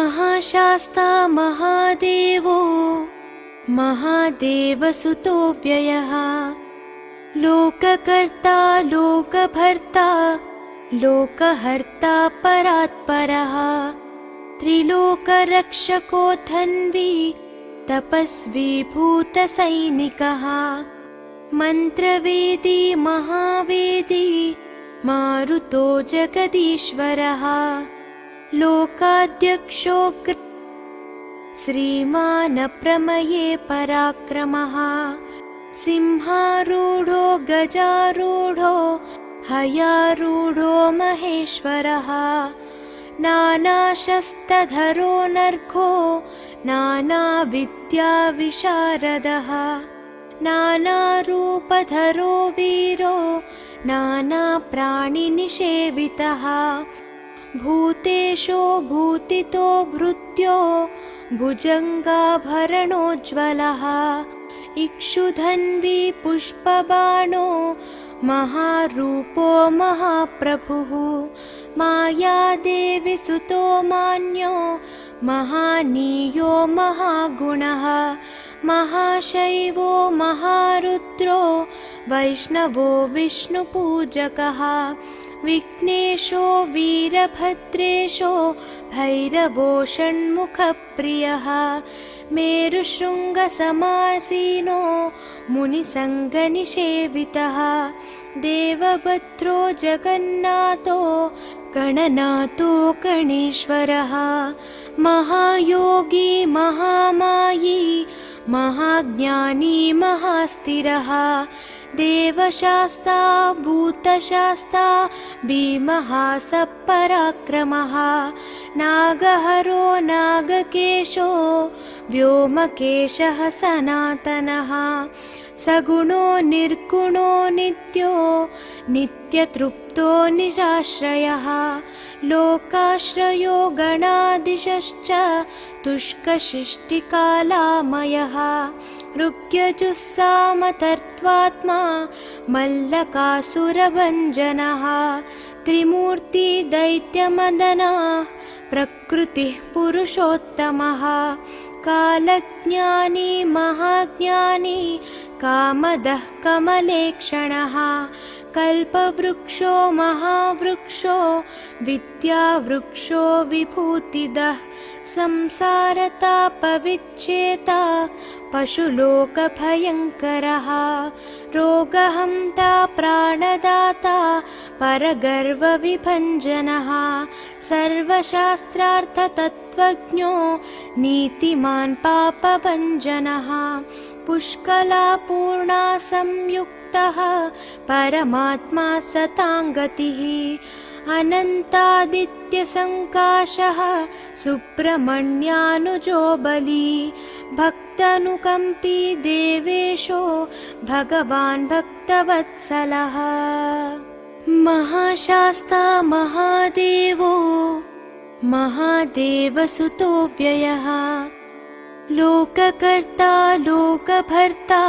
महाशास्ता महादेवो महादेवसुतो व्ययः लोककर्ता लोकभर्ता लोकहर्ता परात्परः त्रिलोकरक्षको धन्वी तपस्वी भूतसैनिकः मन्त्रवेदी महावेदी मारुतो जगदीश्वरः लोकाध्यक्षो श्रीमान् प्रमये पराक्रमः सिंहारूढो गजारूढो हयारूढो महेश्वरः नानाशस्त्रधरो नर्घो नानाविद्याविशारदः नानारूपधरो वीरो नानाप्राणिनिषेवितः भूतेशो भूतितो भृत्यो भुजङ्गाभरणोज्ज्वलः इक्षुधन्वी पुष्पबाणो महारूपो महाप्रभुः मायादेवी सुतो मान्यो महानीयो महागुणः महाशैवो महारुद्रो वैष्णवो विष्णुपूजकः विघ्नेशो वीरभद्रेशो भैरवो षण्मुखप्रियः मेरुशृङ्गसमासीनो मुनिसङ्गनिषेवितः देवभद्रो जगन्नाथो गणनाथो गणेश्वरः महायोगी महामायी महाज्ञानी महास्थिरः देवशास्ता भूतशास्ता भीमः सपराक्रमः नागहरो नागकेशो व्योमकेशः सनातनः सगुणो निर्गुणो नित्यो नित्यतृप्तो निराश्रयः लोकाश्रयो गणाधीशश्च तुष्कशिष्टिकालामयः ऋग्यजुस्सामतर्त्वात्मा मल्लकासुरभञ्जनः त्रिमूर्ति दैत्यमदनः प्रकृतिः पुरुषोत्तमः कालज्ञानी महाज्ञानी कामदः कमलेक्षणः कल्पवृक्षो महावृक्षो विद्यावृक्षो विभूतिदः संसारतापविच्छेता पशुलोकभयङ्करः रोगहन्ता प्राणदाता परगर्वविभञ्जनः सर्वशास्त्रार्थतत्त्वज्ञो नीतिमान् पापभञ्जनः पुष्कलापूर्णा संयुक्तः परमात्मा सताङ्गतिः अनन्तादित्यसङ्काशः सुब्रह्मण्यानुजो बली भक्तानुकम्पी देवेशो भगवान् भक्तवत्सलः महाशास्ता महादेवो महादेवसुतो व्ययः लोककर्ता लोकभर्ता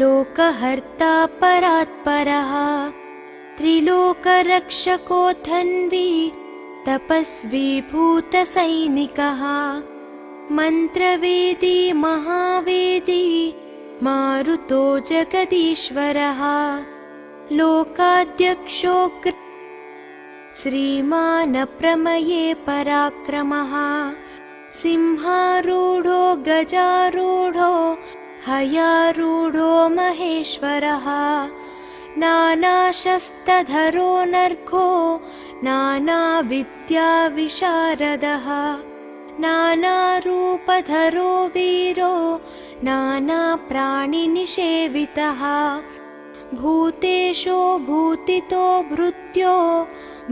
लोकहर्ता परात्परः त्रिलोकरक्षको धन्वी तपस्वी भूतसैनिकः मन्त्रवेदी महावेदी मारुतो जगदीश्वरः लोकाध्यक्षो श्रीमान् प्रमये पराक्रमः सिंहारूढो गजारूढो हयारूढो महेश्वरः नानाशस्त्रधरो नर्घो नानाविद्याविशारदः नानारूपधरो वीरो नानाप्राणिनिषेवितः भूतेशो भूतितो भृत्यो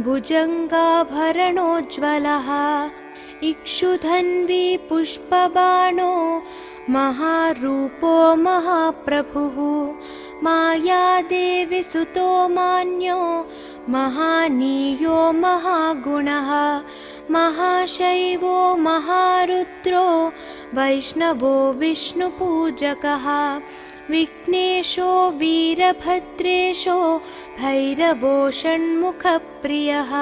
भुजङ्गाभरणोज्ज्वलः इक्षुधन्वी पुष्पबाणो महारूपो महाप्रभुः मायादेवी सुतो मान्यो महानीयो महागुणः महाशैवो महारुद्रो वैष्णवो विष्णुपूजकः विघ्नेशो वीरभद्रेशो भैरवो षण्मुखप्रियः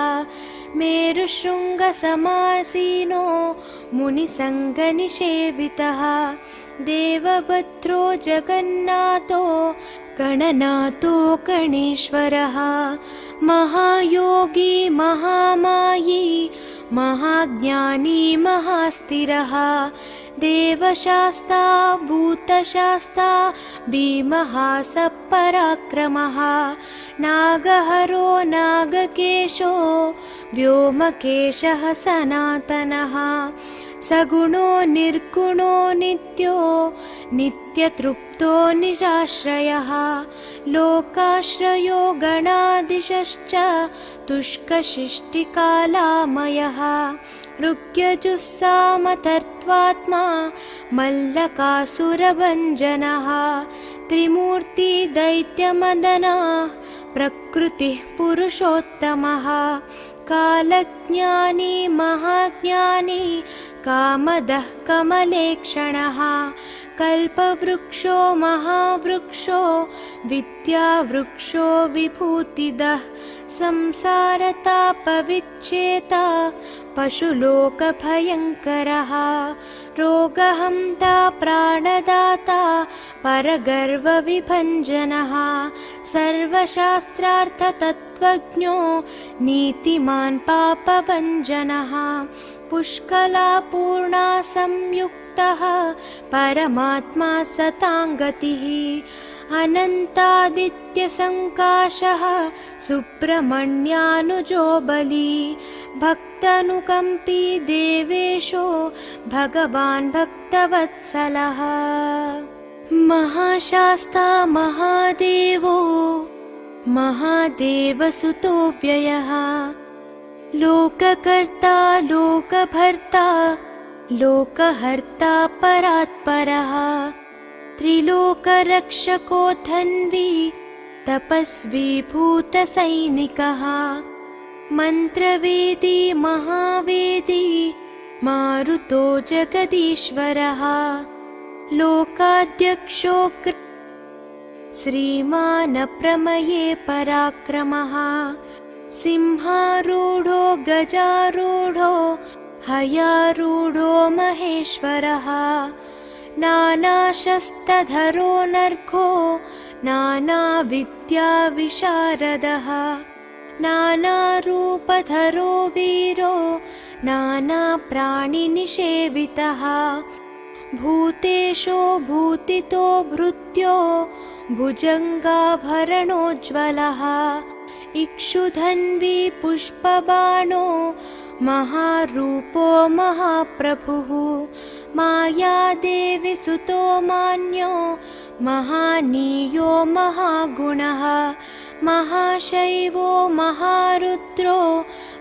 मेरुशृङ्गसमासीनो मुनिसङ्गनिषेवितः देवभद्रो जगन्नाथो गणनाथो गणेश्वरः महायोगी महामायी महाज्ञानी महास्थिरः देवशास्ता भूतशास्ता भीमः सपराक्रमः नागहरो नागकेशो व्योमकेशः सनातनः सगुणो निर्गुणो नित्यो नित्यतृप्तो निराश्रयः लोकाश्रयो गणाधीशश्च तुष्कशिष्टिकालामयः ऋग्यजुस्सामतर्त्वात्मा मल्लकासुरभञ्जनः त्रिमूर्ति दैत्यमदनः प्रकृतिः पुरुषोत्तमः कालज्ञानी महाज्ञानी कामदः कमलेक्षणः कल्पवृक्षो महावृक्षो विद्यावृक्षो विभूतिदः संसारतापविच्छेता पशुलोकभयङ्करः रोगहन्ता प्राणदाता परगर्वविभञ्जनः सर्वशास्त्रार्थतत्त्वज्ञो नीतिमान् पापभञ्जनः पुष्कलापूर्णा संयुक्तः परमात्मा सताङ्गतिः अनन्तादित्यसङ्काशः सुब्रह्मण्यानुजो बली भक्तानुकम्पी देवेशो भगवान् भक्तवत्सलः महाशास्ता महादेवो महादेवसुतो व्ययः लोककर्ता लोकभर्ता लोकहर्ता परात्परः त्रिलोकरक्षको धन्वी तपस्वी भूतसैनिकः मन्त्रवेदी महावेदी मारुतो जगदीश्वरः लोकाध्यक्षो श्रीमान् प्रमये पराक्रमः सिंहारूढो गजारूढो हयारूढो महेश्वरः नानाशस्त्रधरो नर्घो नानाविद्याविशारदः नानारूपधरो वीरो नानाप्राणिनिषेवितः भूतेशो भूतितो भृत्यो भुजङ्गाभरणोज्ज्वलः इक्षुधन्वी पुष्पबाणो महारूपो महाप्रभुः मायादेवी सुतो मान्यो महानीयो महागुणः महाशैवो महारुद्रो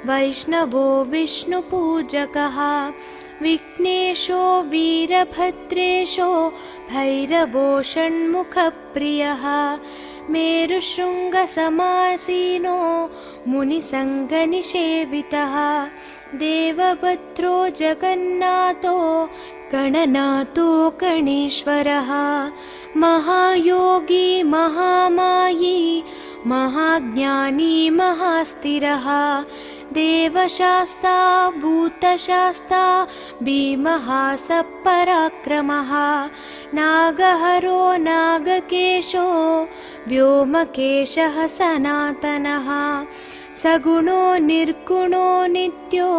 वैष्णवो विष्णुपूजकः विघ्नेशो वीरभद्रेशो भैरवो षण्मुखप्रियः मेरुशृङ्गसमासीनो मुनिसङ्गनिषेवितः देवभद्रो जगन्नाथो गणनाथो गणेश्वरः महायोगी महामायी महाज्ञानी महास्थिरः देवशास्ता भूतशास्ता भीमः सपराक्रमः नागहरो नागकेशो व्योमकेशः सनातनः सगुणो निर्गुणो नित्यो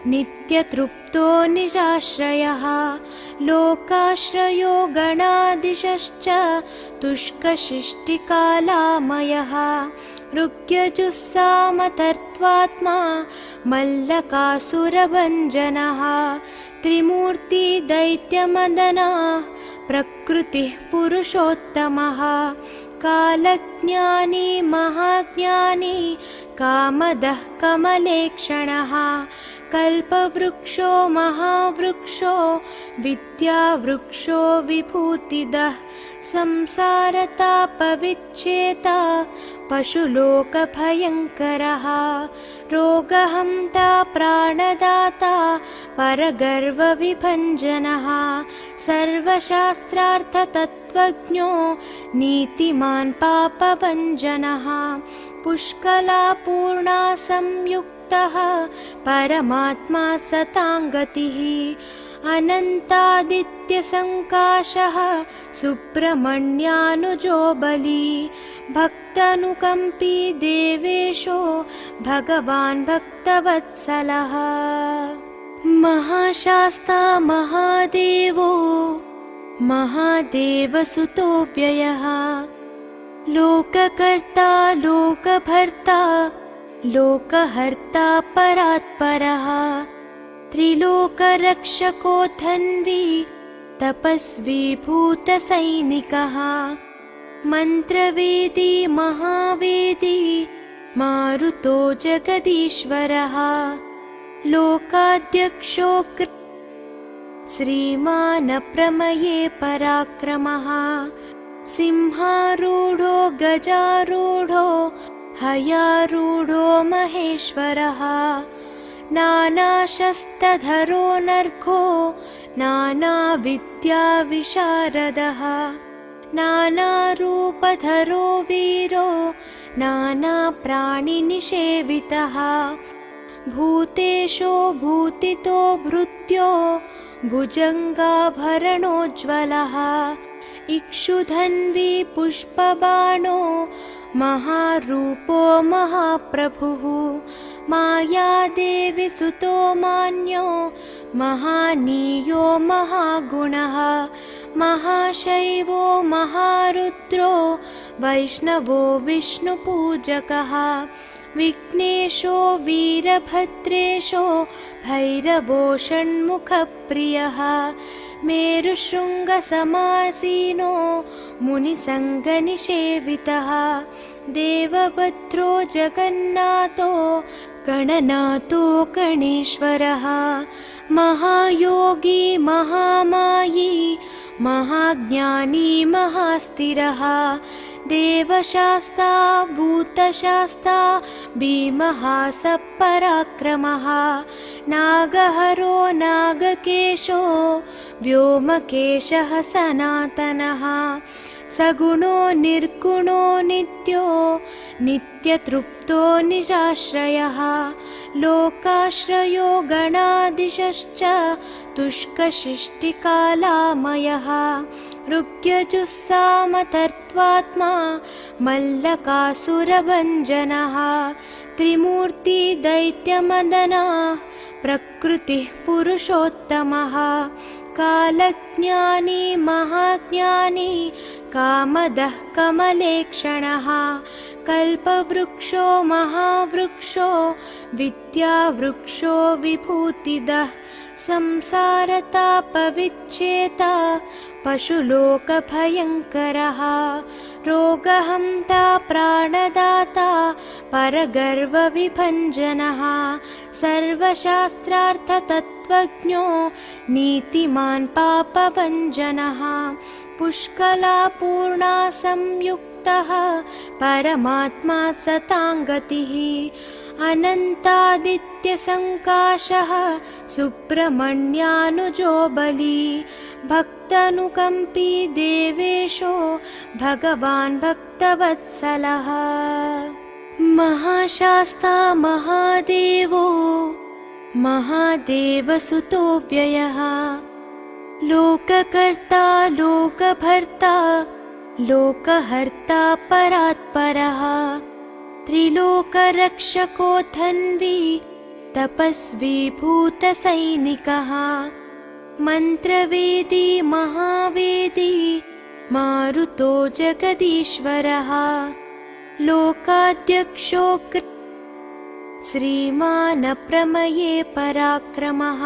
नित्यतृप्तो निराश्रयः लोकाश्रयो गणाधीशश्च तुष्कशिष्टिकालामयः ऋग्यजुस्सामतर्त्वात्मा मल्लकासुरभञ्जनः त्रिमूर्ति दैत्यमदनः प्रकृतिः पुरुषोत्तमः कालज्ञानी महाज्ञानी कामदः कमलेक्षणः कल्पवृक्षो महावृक्षो विद्यावृक्षो विभूतिदः संसारतापविच्छेता पशुलोकभयङ्करः रोगहन्ता प्राणदाता परगर्वविभञ्जनः सर्वशास्त्रार्थतत्त्वज्ञो तत्त्वज्ञो नीतिमान् पापभञ्जनः पुष्कलापूर्णा संयुक्तः परमात्मा सताङ्गतिः अनन्तादित्यसङ्काशः सुब्रह्मण्यानुजो बली भक्तानुकम्पी देवेशो भगवान् भक्तवत्सलः महाशास्ता महादेवो महादेवसुतो व्ययः लोककर्ता लोकभर्ता लोकहर्ता परात्परः त्रिलोकरक्षको धन्वी तपस्वी भूतसैनिकः मन्त्रवेदी महावेदी मारुतो जगदीश्वरः लोकाध्यक्षो श्रीमान् प्रमये पराक्रमः सिंहारूढो गजारूढो हयारूढो महेश्वरः नानाशस्त्रधरो नर्घो नानाविद्याविशारदः नानारूपधरो वीरो नानाप्राणिनिषेवितः भूतेशो भूतितो भृत्यो भुजङ्गाभरणोज्ज्वलः इक्षुधन्वी पुष्पबाणो महारूपो महाप्रभुः मायादेवी सुतो मान्यो महानीयो महागुणः महाशैवो महारुद्रो वैष्णवो विष्णुपूजकः विघ्नेशो वीरभद्रेशो भैरवो षण्मुखप्रियः मेरुशृङ्गसमासीनो मुनिसङ्गनिषेवितः देवभद्रो जगन्नाथो गणनाथो गणेश्वरः महायोगी महामायी महाज्ञानी महास्थिरः देवशास्ता भूतशास्ता भीमः सपराक्रमः नागहरो नागकेशो व्योमकेशः सनातनः सगुणो निर्गुणो नित्यो नित्यतृप्तो निराश्रयः लोकाश्रयो गणाधीशश्च तुष्कशिष्टिकालामयः ऋग्यजुस्सामतर्त्वात्मा मल्लकासुरभञ्जनः त्रिमूर्ति दैत्यमदनः प्रकृतिः पुरुषोत्तमः कालज्ञानी महाज्ञानी कामदः कमलेक्षणः कल्पवृक्षो महावृक्षो विद्यावृक्षो विभूतिदः संसारतापविच्छेता पशुलोकभयङ्करः रोगहन्ता प्राणदाता परगर्वविभञ्जनः सर्वशास्त्रार्थतत्त्वज्ञो नीतिमान् पापभञ्जनः पुष्कलापूर्णा संयुक्तः परमात्मा सताङ्गतिः अनन्तादित्यसङ्काशः सुब्रह्मण्यानुजो बली भक्तानुकम्पी देवेशो भगवान् भक्तवत्सलः महाशास्ता महादेवो महादेवसुतो व्ययः लोककर्ता लोकभर्ता लोकहर्ता परात्परः त्रिलोकरक्षको धन्वी तपस्वी भूतसैनिकः मन्त्रवेदी महावेदी मारुतो जगदीश्वरः लोकाध्यक्षो श्रीमान् प्रमये पराक्रमः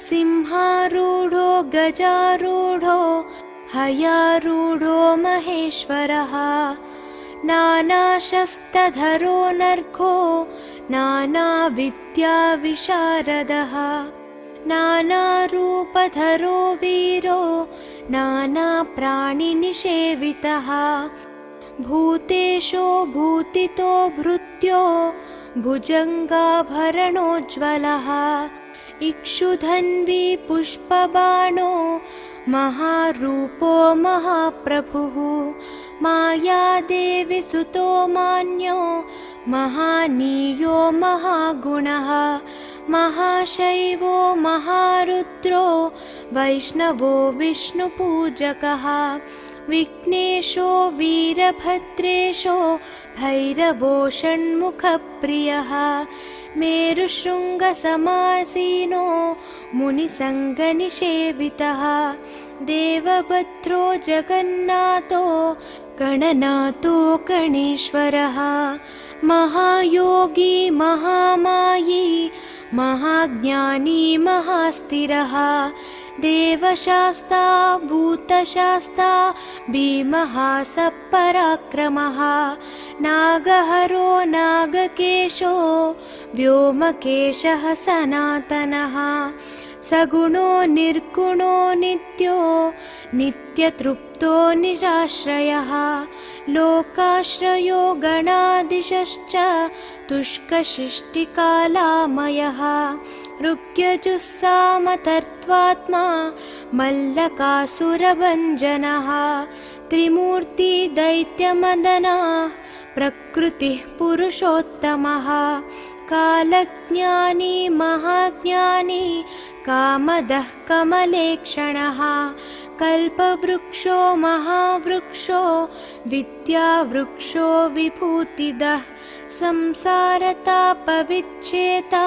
सिंहारूढो गजारूढो हयारूढो महेश्वरः नानाशस्त्रधरो नर्घो नानाविद्याविशारदः नानारूपधरो वीरो नानाप्राणिनिषेवितः भूतेशो भूतितो भृत्यो भुजङ्गाभरणोज्ज्वलः इक्षुधन्वी पुष्पबाणो महारूपो महाप्रभुः मायादेवीसुतो मान्यो महानीयो महागुणः महाशैवो महारुद्रो वैष्णवो विष्णुपूजकः विघ्नेशो वीरभद्रेशो भैरवो षण्मुखप्रियः मेरुशृङ्गसमासीनो मुनिसङ्गनिषेवितः देवभद्रो जगन्नाथो गणनाथो गणेश्वरः महायोगी महामायी महाज्ञानी महास्थिरः देवशास्ता भूतशास्ता भीमः सपराक्रमः नागहरो नागकेशो व्योमकेशः सनातनः सगुणो निर्गुणो नित्यो नित्यतृप्तो निराश्रयः लोकाश्रयो गणाधीशश्च तुष्कशिष्टिकालामयः ऋग्यजुस्सामतर्त्वात्मा मल्लकासुरभञ्जनः त्रिमूर्ति दैत्यमदनः प्रकृतिः पुरुषोत्तमः कालज्ञानी महाज्ञानी कामदः कमलेक्षणः कल्पवृक्षो महावृक्षो विद्यावृक्षो विभूतिदः संसारतापविच्छेता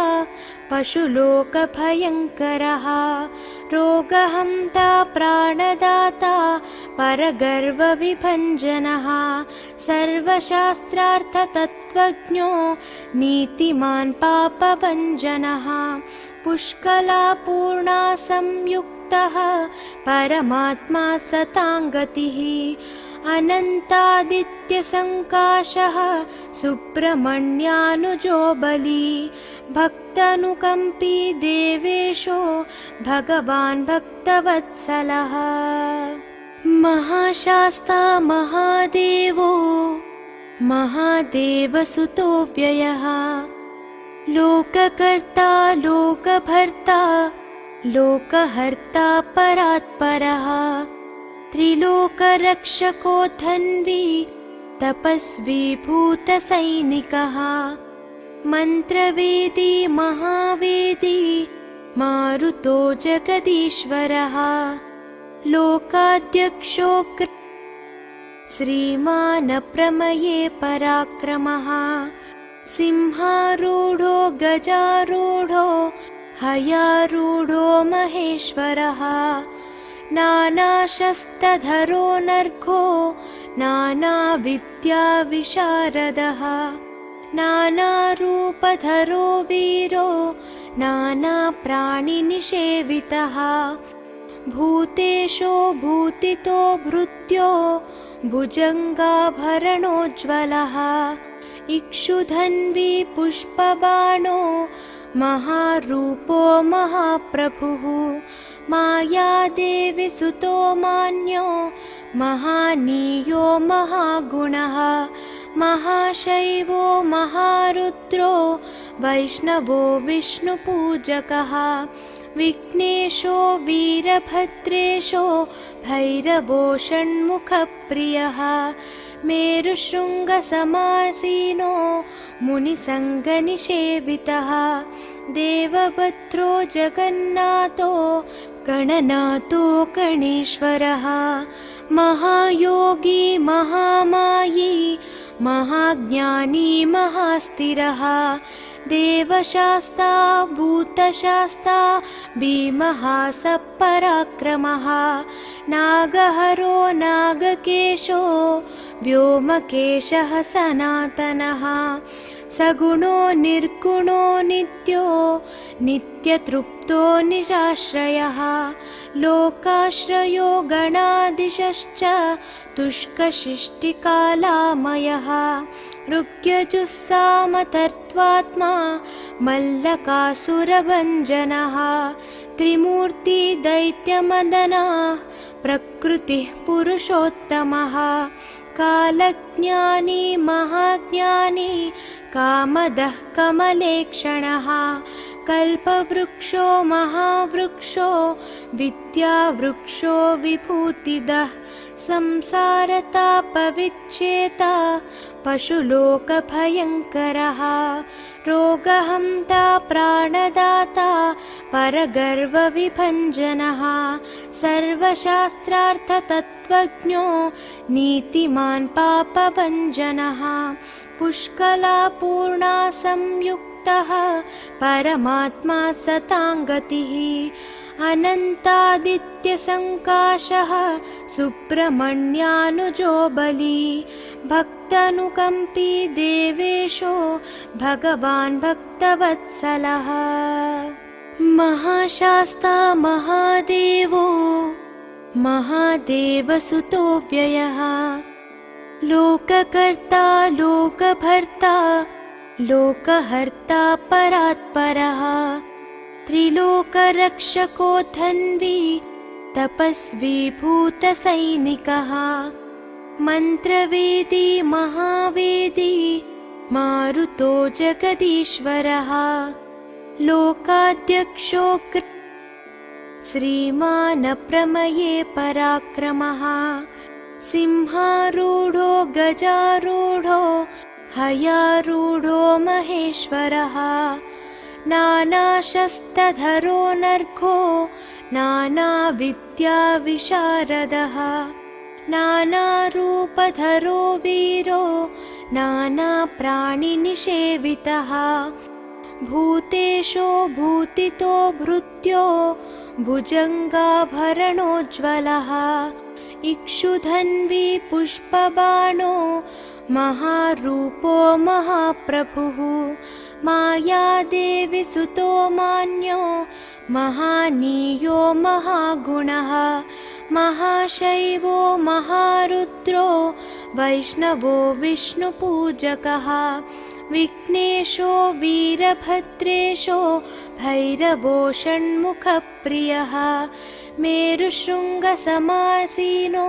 पशुलोकभयङ्करः रोगहन्ता प्राणदाता परगर्वविभञ्जनः सर्वशास्त्रार्थतत्त्वज्ञो नीतिमान् पापभञ्जनः पुष्कलापूर्णा संयुक्तः परमात्मा सताङ्गतिः अनन्तादित्यसङ्काशः सुब्रह्मण्यानुजो बली भक्तानुकम्पी देवेशो भगवान् भक्तवत्सलः महाशास्ता महादेवो महादेवसुतो व्ययः लोककर्ता लोकभर्ता लोकहर्ता परात्परः त्रिलोकरक्षको धन्वी तपस्वी भूतसैनिकः मन्त्रवेदी महावेदी मारुतो जगदीश्वरः लोकाध्यक्षो श्रीमान् प्रमये पराक्रमः सिंहारूढो गजारूढो हयारूढो महेश्वरः नानाशस्त्रधरो नर्घो नानाविद्याविशारदः नानारूपधरो वीरो नानाप्राणिनिषेवितः भूतेशो भूतितो भृत्यो भुजङ्गाभरणोज्ज्वलः इक्षुधन्वी पुष्पबाणो महारूपो महाप्रभुः मायादेवीसुतो मान्यो महानीयो महागुणः महाशैवो महारुद्रो वैष्णवो विष्णुपूजकः विघ्नेशो वीरभद्रेशो भैरवो षण्मुखप्रियः मेरुशृङ्गसमासीनो मुनिसङ्गनिषेवितः देवभद्रो जगन्नाथो गणनाथो गणेश्वरः महायोगी महामायी महाज्ञानी महास्थिरः देवशास्ता भूतशास्ता भीमः सपराक्रमः नागहरो नागकेशो व्योमकेशः सनातनः सगुणो निर्गुणो नित्यो नित्यतृप्तो निराश्रयः लोकाश्रयो गणाधीशश्च तुष्कशिष्टिकालामयः ऋग्यजुस्सामतर्त्वात्मा मल्लकासुरभञ्जनः त्रिमूर्ति दैत्यमदनः प्रकृतिः पुरुषोत्तमः कालज्ञानी महाज्ञानी कामदः कमलेक्षणः कल्पवृक्षो महावृक्षो विद्यावृक्षो विभूतिदः संसारतापविच्छेता पशुलोकभयङ्करः रोगहन्ता प्राणदाता परगर्वविभञ्जनः सर्वशास्त्रार्थतत्त्वज्ञो नीतिमान् पापभञ्जनः पुष्कलापूर्णा संयुक्तः परमात्मा सताङ्गतिः अनन्तादित्यसङ्काशः सुब्रह्मण्यानुजो बली भक्तानुकम्पी देवेशो भगवान् भक्तवत्सलः महाशास्ता महादेवो महादेवसुतो व्ययः लोककर्ता लोकभर्ता लोकहर्ता परात्परः त्रिलोकरक्षको धन्वी तपस्वी भूतसैनिकः मन्त्रवेदी महावेदी मारुतो जगदीश्वरः लोकाध्यक्षो श्रीमान् प्रमये पराक्रमः सिंहारूढो गजारूढो हयारूढो महेश्वरः नानाशस्त्रधरो नर्घो नानाविद्याविशारदः नानारूपधरो वीरो नानाप्राणिनिषेवितः भूतेशो भूतितो भृत्यो भुजङ्गाभरणोज्ज्वलः इक्षुधन्वी पुष्पबाणो महारूपो महाप्रभुः मायादेवी सुतो मान्यो महानीयो महागुणः महाशैवो महारुद्रो वैष्णवो विष्णुपूजकः विघ्नेशो वीरभद्रेशो भैरवो षण्मुखप्रियः मेरुशृङ्गसमासीनो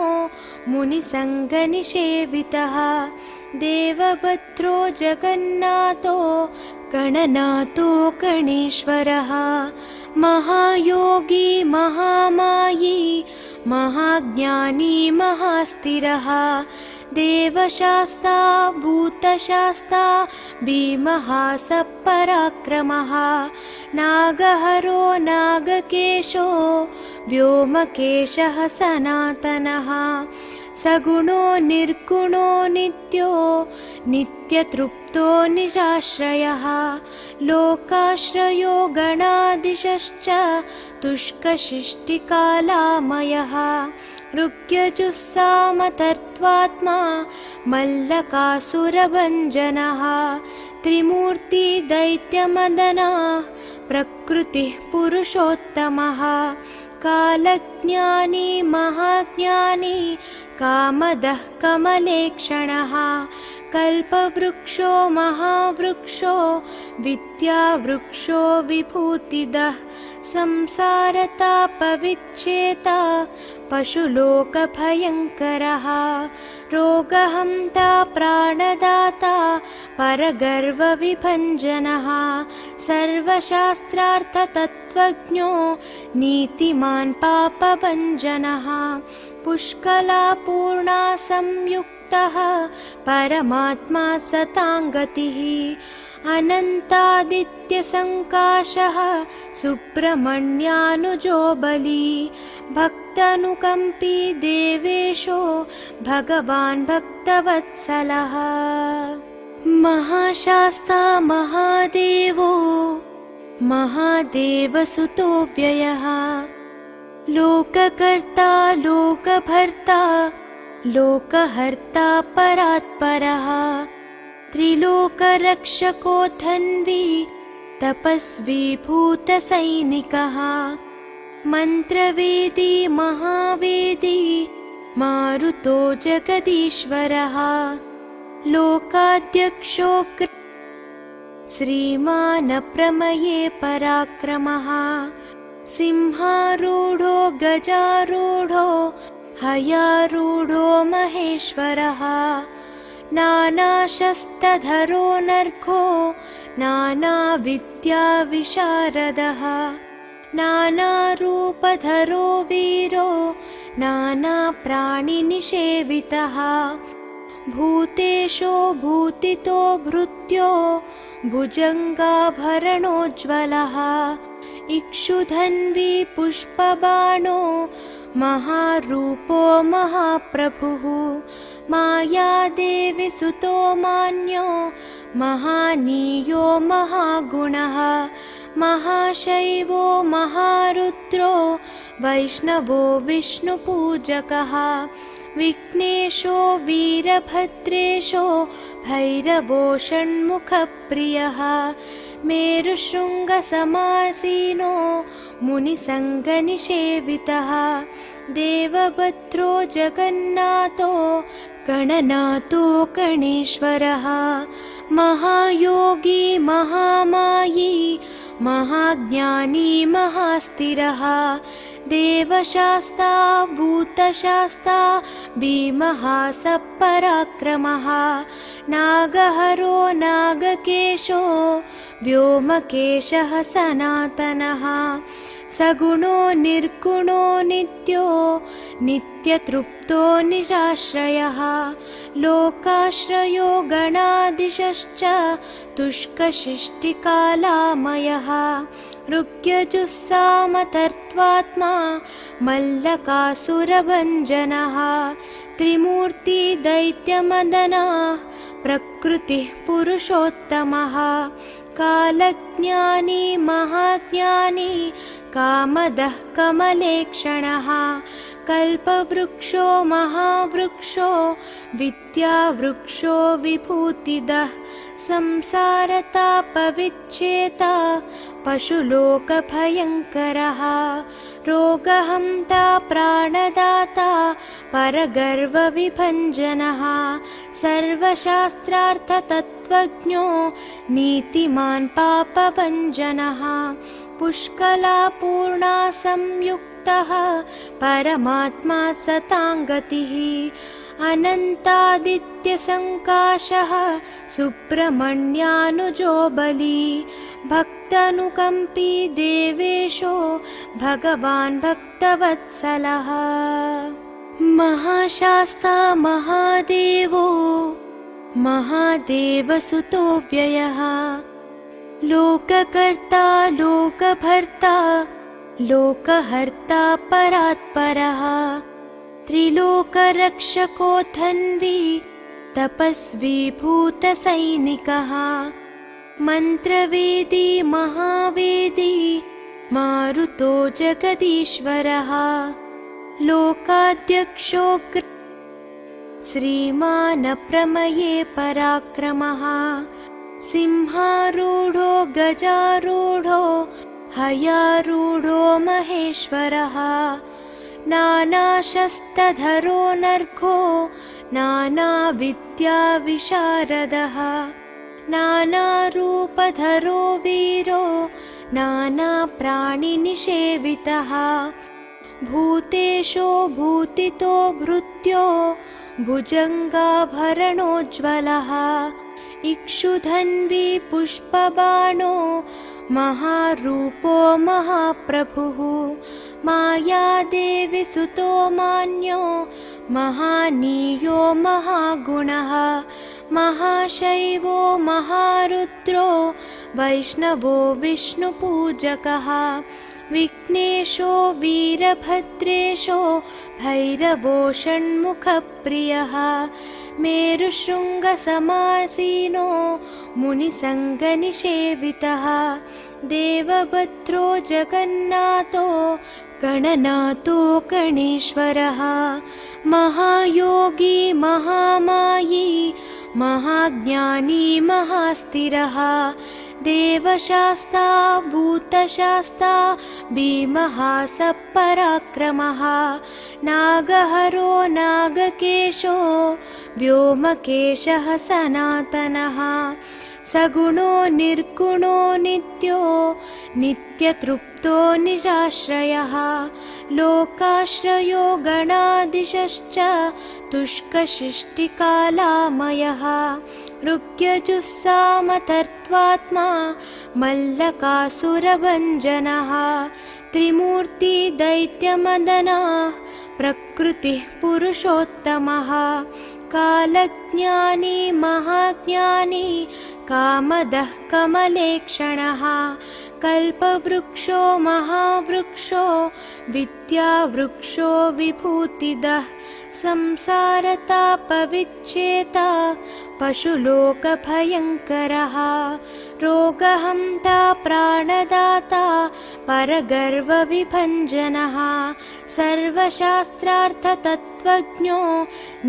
मुनिसङ्गनिषेवितः देवभद्रो जगन्नाथो गणनाथो गणेश्वरः महायोगी महामायी महाज्ञानी महास्थिरः देवशास्ता भूतशास्ता भीमः सपराक्रमः नागहरो नागकेशो व्योमकेशः सनातनः सगुणो निर्गुणो नित्यो नित्यतृप्तो निराश्रयः लोकाश्रयो गणाधीशश्च तुष्कशिष्टिकालामयः ऋग्यजुस्सामतर्त्वात्मा मल्लकासुरभञ्जनः त्रिमूर्ति दैत्यमदनः प्रकृतिः पुरुषोत्तमः कालज्ञानी महाज्ञानी कामदः कमलेक्षणः कल्पवृक्षो महावृक्षो विद्यावृक्षो विभूतिदः संसारतापविच्छेता पशुलोकभयङ्करः रोगहन्ता प्राणदाता परगर्वविभञ्जनः सर्वशास्त्रार्थतत्त्वज्ञो नीतिमान् पापभञ्जनः पुष्कलापूर्णा संयुक्तः परमात्मा सताङ्गतिः अनन्तादित्यसङ्काशः सुब्रह्मण्यानुजो बली भक्तानुकम्पी देवेशो भगवान् भक्तवत्सलः महाशास्ता महादेवो महादेवसुतो व्ययः लोककर्ता लोकभर्ता लोकहर्ता परात्परः त्रिलोकरक्षको धन्वी तपस्वी भूतसैनिकः मन्त्रवेदी महावेदी मारुतो जगदीश्वरः लोकाध्यक्षो श्रीमान् प्रमये पराक्रमः सिंहारूढो गजारूढो हयारूढो महेश्वरः नानाशस्त्रधरो नर्घो नानाविद्याविशारदः नानारूपधरो वीरो नानाप्राणिनिषेवितः भूतेशो भूतितो भृत्यो भुजङ्गाभरणोज्ज्वलः इक्षुधन्वी पुष्पबाणो महारूपो महाप्रभुः मायादेवी सुतो मान्यो महानीयो महागुणः महाशैवो महारुद्रो वैष्णवो विष्णुपूजकः विघ्नेशो वीरभद्रेशो भैरवो षण्मुखप्रियः मेरुशृङ्गसमासीनो मुनिसङ्गनिषेवितः देवभद्रो जगन्नाथो गणनाथो गणेश्वरः महायोगी महामायी महाज्ञानी महास्थिरः देवशास्ता भूतशास्ता भीमः सपराक्रमः नागहरो नागकेशो व्योमकेशः सनातनः सगुणो निर्गुणो नित्यो नित्यतृप्तो निराश्रयः लोकाश्रयो गणाधीशश्च तुष्कशिष्टिकालामयः ऋग्यजुस्सामतर्त्वात्मा मल्लकासुरभञ्जनः त्रिमूर्ति दैत्यमदनः प्रकृतिः पुरुषोत्तमः कालज्ञानी महाज्ञानी कामदः कमलेक्षणः कल्पवृक्षो महावृक्षो विद्यावृक्षो विभूतिदः संसारतापविच्छेता पशुलोकभयङ्करः रोगहन्ता प्राणदाता परगर्वविभञ्जनः सर्वशास्त्रार्थतत्त्वज्ञो नीतिमान् पापभञ्जनः पुष्कलापूर्णा संयुक्तः परमात्मा सताङ्गतिः अनन्तादित्यसङ्काशः सुब्रह्मण्यानुजो बली भक्तानुकम्पी देवेशो भगवान् भक्तवत्सलः महाशास्ता महादेवो महादेवसुतो व्ययः लोककर्ता लोकभर्ता लोकहर्ता परात्परः त्रिलोकरक्षको धन्वी तपस्वी भूतसैनिकः मन्त्रवेदी महावेदी मारुतो जगदीश्वरः लोकाध्यक्षो श्रीमानप्रमये पराक्रमः सिंहारूढो गजारूढो हयारूढो महेश्वरः नानाशस्त्रधरो नर्घो नानाविद्याविशारदः नानारूपधरो वीरो नानाप्राणिनिषेवितः भूतेशो भूतितो भृत्यो भुजङ्गाभरणोज्ज्वलः इक्षुधन्वी पुष्पबाणो महारूपो महाप्रभुः मायादेवी सुतो मान्यो महानीयो महागुणः महाशैवो महारुद्रो वैष्णवो विष्णुपूजकः विघ्नेशो वीरभद्रेशो भैरवो षण्मुखप्रियः मेरुशृङ्गसमासीनो मुनिसङ्गनिषेवितः देवभद्रो जगन्नाथो गणनाथो गणेश्वरः महायोगी महामायी महाज्ञानी महास्थिरः देवशास्ता भूतशास्ता भीमः सपराक्रमः नागहरो नागकेशो व्योमकेशः सनातनः सगुणो निर्गुणो नित्यो नित्यतृप्तो निराश्रयः लोकाश्रयो गणादिशश्च तुष्कशिष्टिकालामयः ऋग्यजुस्सामतर्त्वात्मा मल्लकासुरभञ्जनः त्रिमूर्ति दैत्यमदनः प्रकृतिः पुरुषोत्तमः कालज्ञानी महाज्ञानी कामदः कमलेक्षणः कल्पवृक्षो महावृक्षो विद्यावृक्षो विभूतिदः संसारतापविच्छेता पशुलोकभयङ्करः रोगहन्ता प्राणदाता परगर्वविभञ्जनः सर्वशास्त्रार्थतत्त्वज्ञो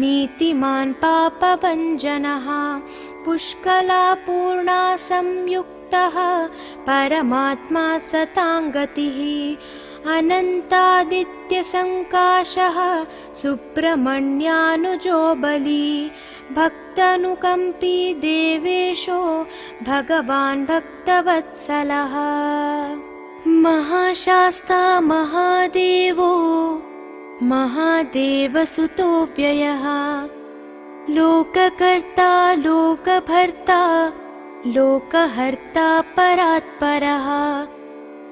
नीतिमान् पापभञ्जनः पुष्कलापूर्णा संयुक्तः परमात्मा सताङ्गतिः अनन्तादित्यसङ्काशः सुब्रह्मण्यानुजो बली भक्तानुकम्पी देवेशो भगवान् भक्तवत्सलः महाशास्ता महादेवो महादेवसुतो व्ययः लोककर्ता लोकभर्ता लोकहर्ता परात्परः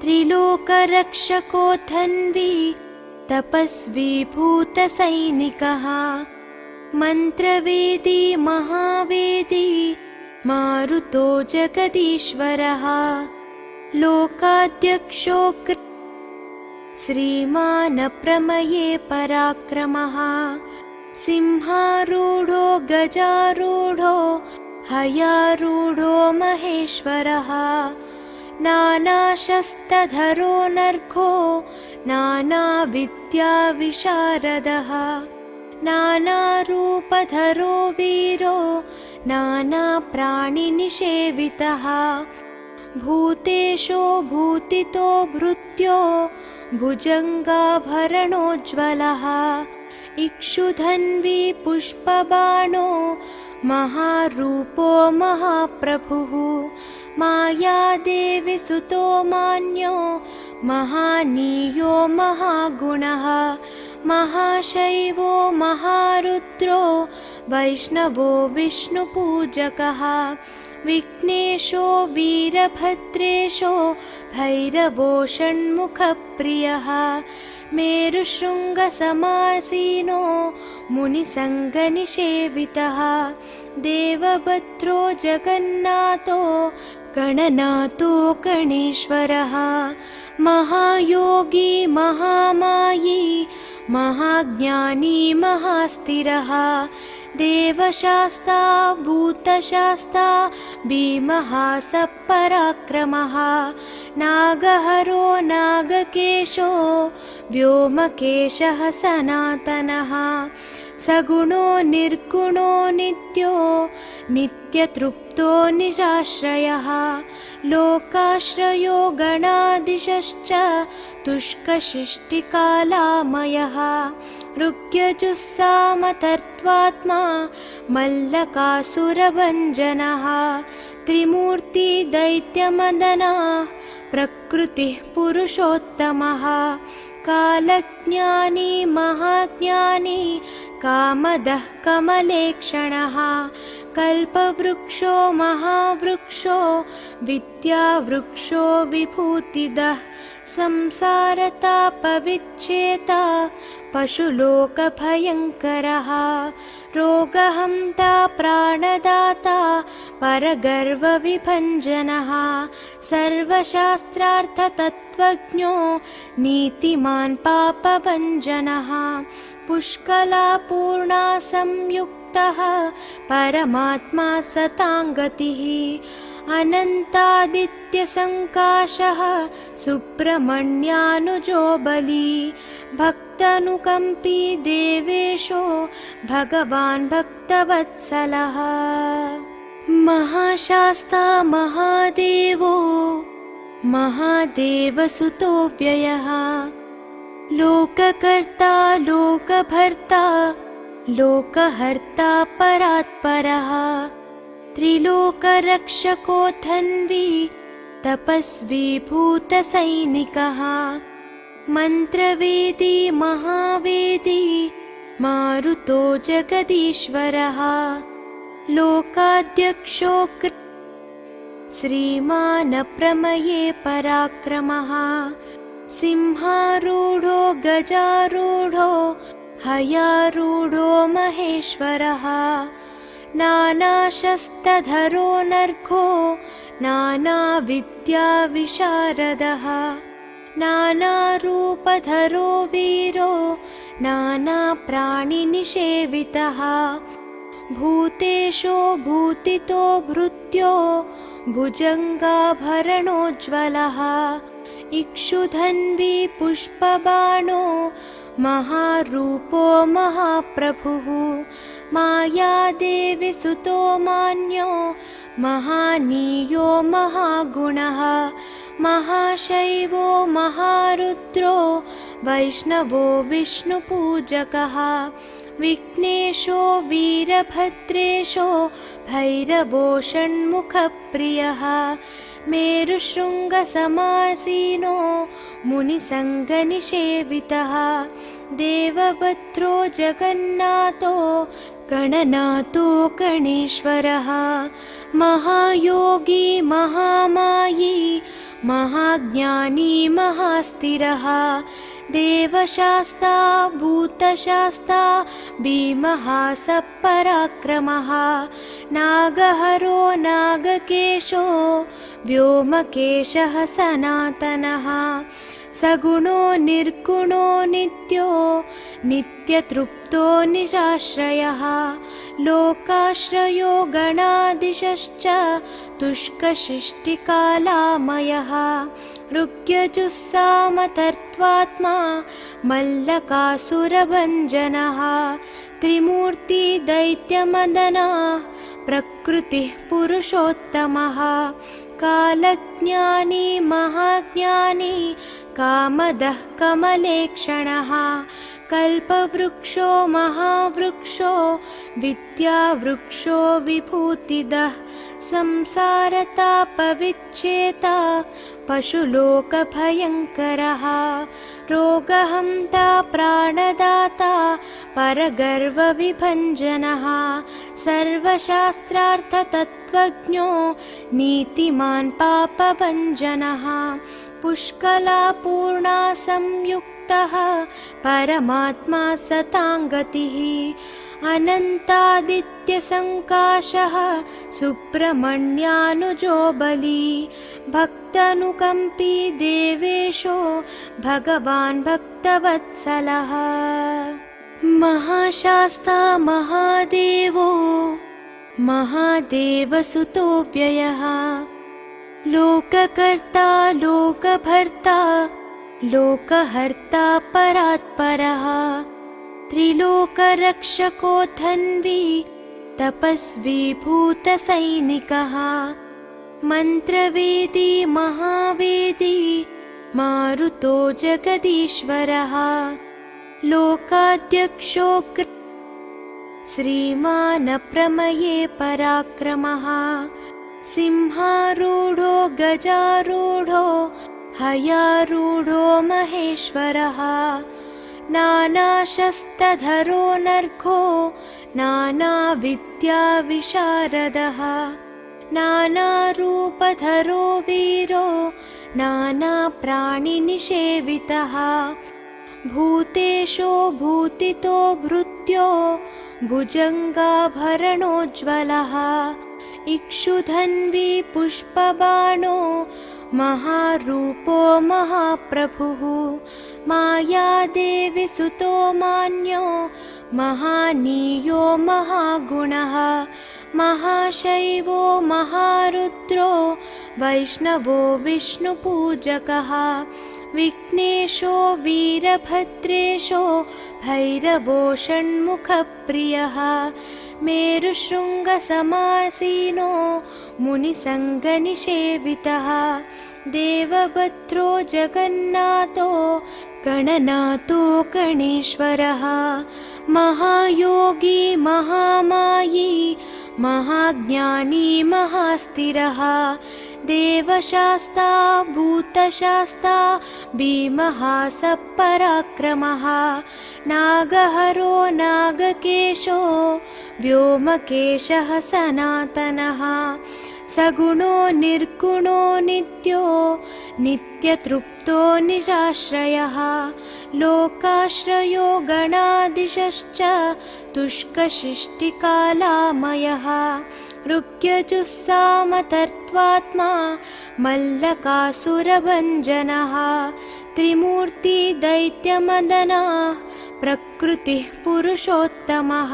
त्रिलोकरक्षको धन्वी तपस्वी भूतसैनिकः मन्त्रवेदी महावेदी मारुतो जगदीश्वरः लोकाध्यक्षो श्रीमान् प्रमये पराक्रमः सिंहारूढो गजारूढो हयारूढो महेश्वरः नानाशस्त्रधरो नर्घो नानाविद्याविशारदः नानारूपधरो वीरो नानाप्राणिनिषेवितः भूतेशो भूतितो भृत्यो भुजङ्गाभरणोज्ज्वलः इक्षुधन्वी पुष्पबाणो महारूपो महाप्रभुः मायादेवी सुतो मान्यो महानीयो महागुणः महाशैवो महारुद्रो वैष्णवो विष्णुपूजकः विघ्नेशो वीरभद्रेशो भैरवो षण्मुखप्रियः मेरुशृङ्गसमासीनो मुनिसङ्गनिषेवितः देवभद्रो जगन्नाथो गणनाथो गणेश्वरः महायोगी महामायी महाज्ञानी महास्थिरः देवशास्ता भूतशास्ता भीमः सपराक्रमः नागहरो नागकेशो व्योमकेशः सनातनः सगुणो निर्गुणो नित्यो नित्यतृप्तो निराश्रयः लोकाश्रयो गणादिशश्च तुष्कशिष्टिकालामयः ऋग्यजुस्सामतर्त्वात्मा मल्लकासुरभञ्जनः त्रिमूर्ति दैत्यमदनः प्रकृतिः पुरुषोत्तमः कालज्ञानी महाज्ञानी कामदः कमलेक्षणः कल्पवृक्षो महावृक्षो विद्यावृक्षो विभूतिदः संसारतापविच्छेता पशुलोकभयङ्करः रोगहन्ता प्राणदाता परगर्वविभञ्जनः सर्वशास्त्रार्थतत्त्वज्ञो नीतिमान् पापभञ्जनः पुष्कलापूर्णा संयुक्तः परमात्मा सताङ्गतिः अनन्तादित्यसङ्काशः सुब्रह्मण्यानुजो बली भक्तानुकम्पी देवेशो भगवान् भक्तवत्सलः महाशास्ता महादेवो महादेवसुतो व्ययः लोककर्ता लोकभर्ता लोकहर्ता परात्परः त्रिलोकरक्षको धन्वी तपस्वी भूतसैनिकः मन्त्रवेदी महावेदी मारुतो जगदीश्वरः लोकाध्यक्षो श्रीमान् प्रमये पराक्रमः सिंहारूढो गजारूढो हयारूढो महेश्वरः नानाशस्त्रधरो नर्घो नानाविद्याविशारदः नानारूपधरो वीरो नानाप्राणिनिषेवितः भूतेशो भूतितो भृत्यो भुजङ्गाभरणोज्ज्वलः इक्षुधन्वी पुष्पबाणो महारूपो महाप्रभुः मायादेवी सुतो मान्यो महानीयो महागुणः महाशैवो महारुद्रो वैष्णवो विष्णुपूजकः विघ्नेशो वीरभद्रेशो भैरवो षण्मुखप्रियः मेरुशृङ्गसमासीनो मुनिसङ्गनिषेवितः देवभद्रो जगन्नाथो गणनाथो गणेश्वरः महायोगी महामायी महाज्ञानी महास्थिरः देवशास्ता भूतशास्ता भीमः सपराक्रमः नागहरो नागकेशो व्योमकेशः सनातनः सगुणो निर्गुणो नित्यो नित्यतृप्तो निराश्रयः लोकाश्रयो गणाधीशश्च तुष्कशिष्टिकालामयः ऋग्यजुस्सामतर्त्वात्मा मल्लकासुरभञ्जनः त्रिमूर्ति दैत्यमदनः प्रकृतिः पुरुषोत्तमः कालज्ञानी महाज्ञानी कामदः कमलेक्षणः कल्पवृक्षो महावृक्षो विद्यावृक्षो विभूतिदः संसारतापविच्छेता पशुलोकभयङ्करः रोगहन्ता प्राणदाता परगर्वविभञ्जनः सर्वशास्त्रार्थतत्त्वज्ञो नीतिमान् पापभञ्जनः पुष्कलापूर्णा संयुक्तः परमात्मा सताङ्गतिः अनन्तादित्यसङ्काशः सुब्रह्मण्यानुजो बली भक्तानुकम्पी देवेशो भगवान् भक्तवत्सलः महाशास्ता महादेवो महादेवसुतो व्ययः लोककर्ता लोकभर्ता लोकहर्ता परात्परः त्रिलोकरक्षको धन्वी तपस्वी भूतसैनिकः मन्त्रवेदी महावेदी मारुतो जगदीश्वरः लोकाध्यक्षो श्रीमान् प्रमये पराक्रमः सिंहारूढो गजारूढो हयारूढो महेश्वरः नानाशस्त्रधरो नर्घो नानाविद्याविशारदः नानारूपधरो वीरो नानाप्राणिनिषेवितः भूतेशो भूतितो भृत्यो भुजङ्गाभरणोज्ज्वलः इक्षुधन्वी पुष्पबाणो महारूपो महाप्रभुः मायादेवी सुतो मान्यो महानीयो महागुणः महाशैवो महारुद्रो वैष्णवो विष्णुपूजकः विघ्नेशो वीरभद्रेशो भैरवो षण्मुखप्रियः मेरुशृङ्गसमासीनो मुनिसङ्गनिषेवितः देवभद्रो जगन्नाथो गणनाथो गणेश्वरः महायोगी महामायी महाज्ञानी महास्थिरः देवशास्ता भूतशास्ता भीमः सपराक्रमः नागहरो नागकेशो व्योमकेशः सनातनः सगुणो निर्गुणो नित्यो नित्यतृप्तो निराश्रयः लोकाश्रयो गणादिशश्च तुष्कशिष्टिकालामयः ऋग्यजुस्सामतर्त्वात्मा मल्लकासुरभञ्जनः त्रिमूर्ति दैत्यमदनः प्रकृतिः पुरुषोत्तमः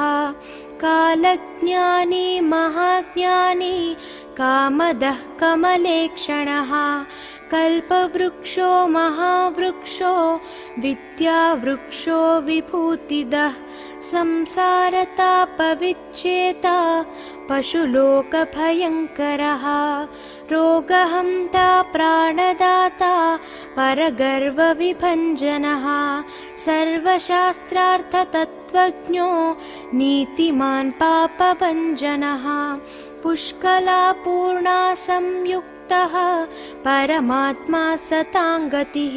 कालज्ञानी महाज्ञानी कामदः कमलेक्षणः कल्पवृक्षो महावृक्षो विद्यावृक्षो विभूतिदः संसारतापविच्छेता पशुलोकभयङ्करः रोगहन्ता प्राणदाता परगर्वविभञ्जनः सर्वशास्त्रार्थतत्त्वज्ञो नीतिमान् पापभञ्जनः पुष्कलापूर्णा संयुक्तः परमात्मा सताङ्गतिः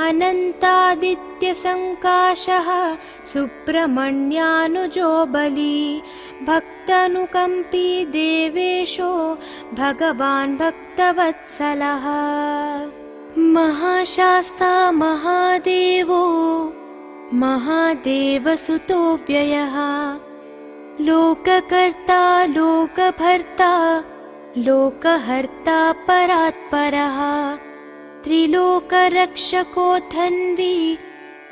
अनन्तादित्यसङ्काशः सुब्रह्मण्यानुजो बली भक्तानुकम्पी देवेशो भगवान् भक्तवत्सलः महाशास्ता महादेवो महादेवसुतो व्ययः लोककर्ता लोकभर्ता लोकहर्ता परात्परः त्रिलोकरक्षको धन्वी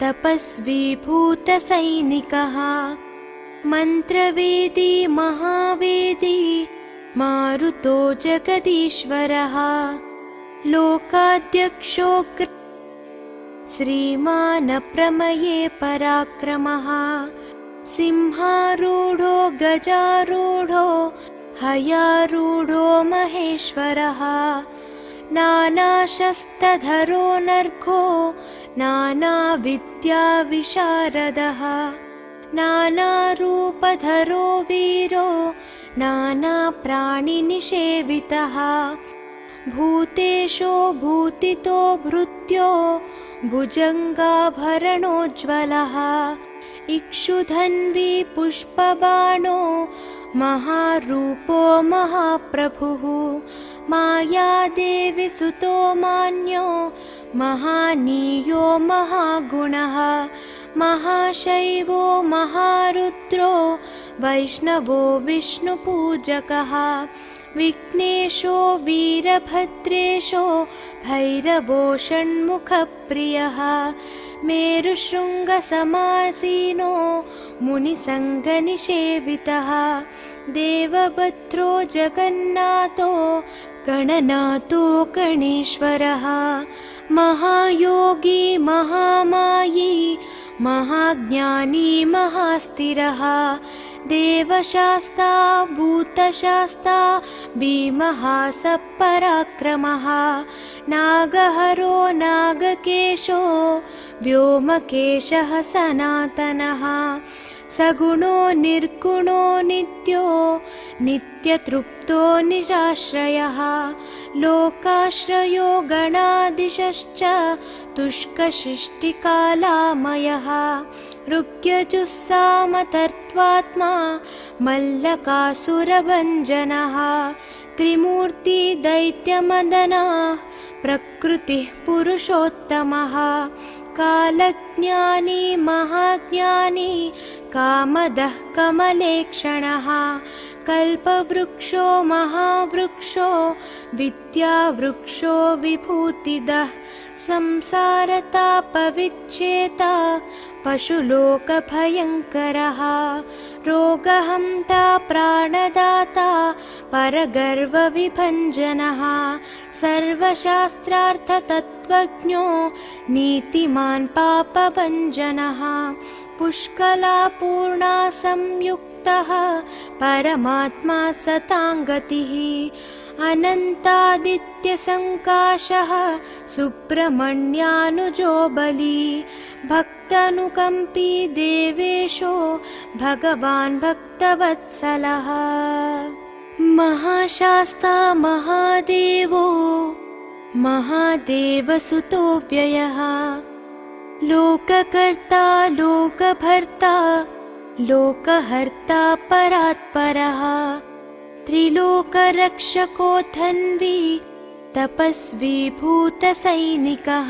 तपस्वी भूतसैनिकः मन्त्रवेदी महावेदी मारुतो जगदीश्वरः लोकाध्यक्षो श्रीमान् प्रमये पराक्रमः सिंहारूढो गजारूढो हयारूढो महेश्वरः नानाशस्त्रधरो नर्घो नानाविद्याविशारदः नानारूपधरो वीरो नानाप्राणिनिषेवितः भूतेशो भूतितो भृत्यो भुजङ्गाभरणोज्ज्वलः इक्षुधन्वी पुष्पबाणो महारूपो महाप्रभुः मायादेवी सुतो मान्यो महानीयो महागुणः महाशैवो महारुद्रो वैष्णवो विष्णुपूजकः विघ्नेशो वीरभद्रेशो भैरवो षण्मुखप्रियः मेरुशृङ्गसमासीनो मुनिसङ्गनिषेवितः देवभद्रो जगन्नाथो गणनाथो गणेश्वरः महायोगी महामायी महाज्ञानी महास्थिरः देवशास्ता भूतशास्ता भीमः सपराक्रमः नागहरो नागकेशो व्योमकेशः सनातनः सगुणो निर्गुणो नित्यो नित्यतृप्तो निराश्रयः लोकाश्रयो गणादिशश्च तुष्कशिष्टिकालामयः ऋग्यजुस्सामतर्त्वात्मा मल्लकासुरभञ्जनः त्रिमूर्ति दैत्यमदनः प्रकृतिः पुरुषोत्तमः कालज्ञानी महाज्ञानी कामदः कमलेक्षणः कल्पवृक्षो महावृक्षो विद्यावृक्षो विभूतिदः संसारतापविच्छेता पशुलोकभयङ्करः रोगहन्ता प्राणदाता परगर्वविभञ्जनः सर्वशास्त्रार्थतत्त्वज्ञो नीतिमान् पापभञ्जनः पुष्कलापूर्णा संयुक्तः परमात्मा सताङ्गतिः अनन्तादित्यसङ्काशः सुब्रह्मण्यानुजो बली भक्तानुकम्पी देवेशो भगवान् भक्तवत्सलः महाशास्ता महादेवो महादेवसुतो व्ययः लोककर्ता लोकभर्ता लोकहर्ता परात्परः त्रिलोकरक्षको धन्वी तपस्वी भूतसैनिकः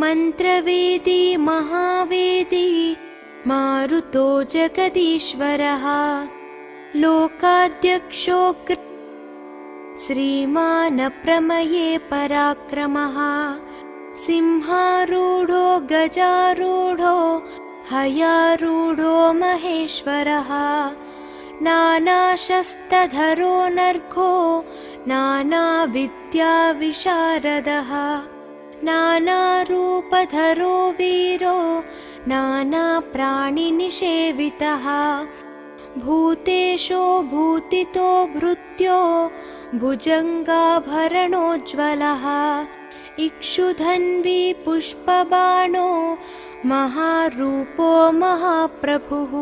मन्त्रवेदी महावेदी मारुतो जगदीश्वरः लोकाध्यक्षो श्रीमान् प्रमये पराक्रमः सिंहारूढो गजारूढो हयारूढो महेश्वरः नानाशस्त्रधरो नर्घो नानाविद्याविशारदः नानारूपधरो वीरो नानाप्राणिनिषेवितः भूतेशो भूतितो भृत्यो भुजङ्गाभरणोज्ज्वलः इक्षुधन्वी पुष्पबाणो महारूपो महाप्रभुः